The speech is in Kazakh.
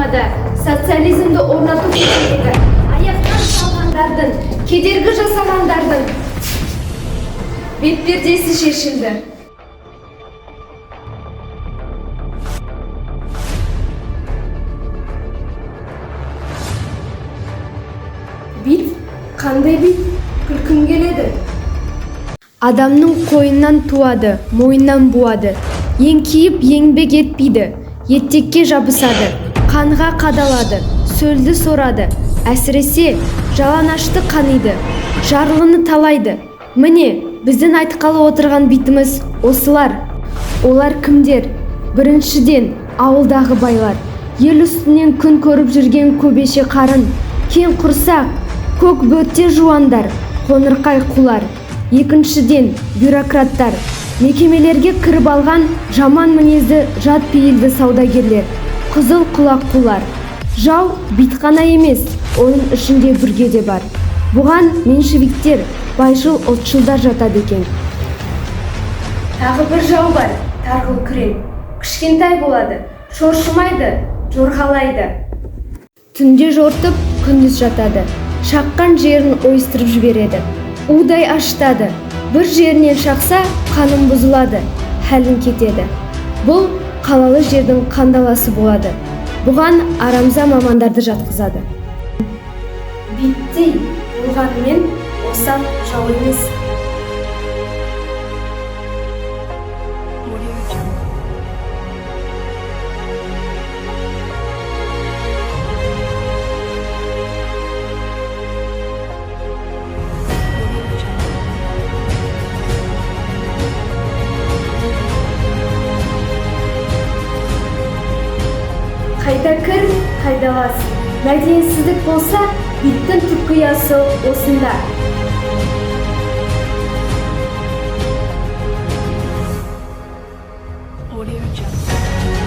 астанада социализмді орнату кезіндегі аяқтан салғандардың, кедергі жасағандардың бетпердесі шешілді. Бит, қандай бит? Күлкім келеді. Адамның қойыннан туады, мойыннан буады. Еңкейіп еңбек етпейді, еттекке жабысады, қанға қадалады, сөлді сорады. Әсіресе жалаңашты қаниды, жарлыны талайды. Міне, біздің айтқалы отырған битіміз осылар. Олар кімдер? Біріншіден, ауылдағы байлар. Ел үстінен күн көріп жүрген көбеше қарын, кең құрсақ, көк бөтте жуандар, қоңырқай құлар. Екіншіден, бюрократтар, мекемелерге кіріп алған жаман мінезді жат пейілді саудагерлер, қызыл құлақ құлар. Жау бит қана емес, оның ішінде бүрге де бар. Бұған меншевиктер, байшыл ұлтшылдар жатады екен. Тағы бір жау бар, тарғыл күрең. Кішкентай болады, шоршымайды, жорғалайды. Түнде жортып, күндіз жатады. Шаққан жерін ойыстырып жібереді. Удай ашытады. Бір жерінен шақса, қаным бұзылады, хәлін кетеді. Бұл қалалы жердің қандаласы болады. Бұған арамза мамандарды жатқызады. Биттей болғанымен осал жау емес. Қайда кір, қайдалас. Мәдениетсіздік болса, биттің түпкиясы осында. Audio Jungle.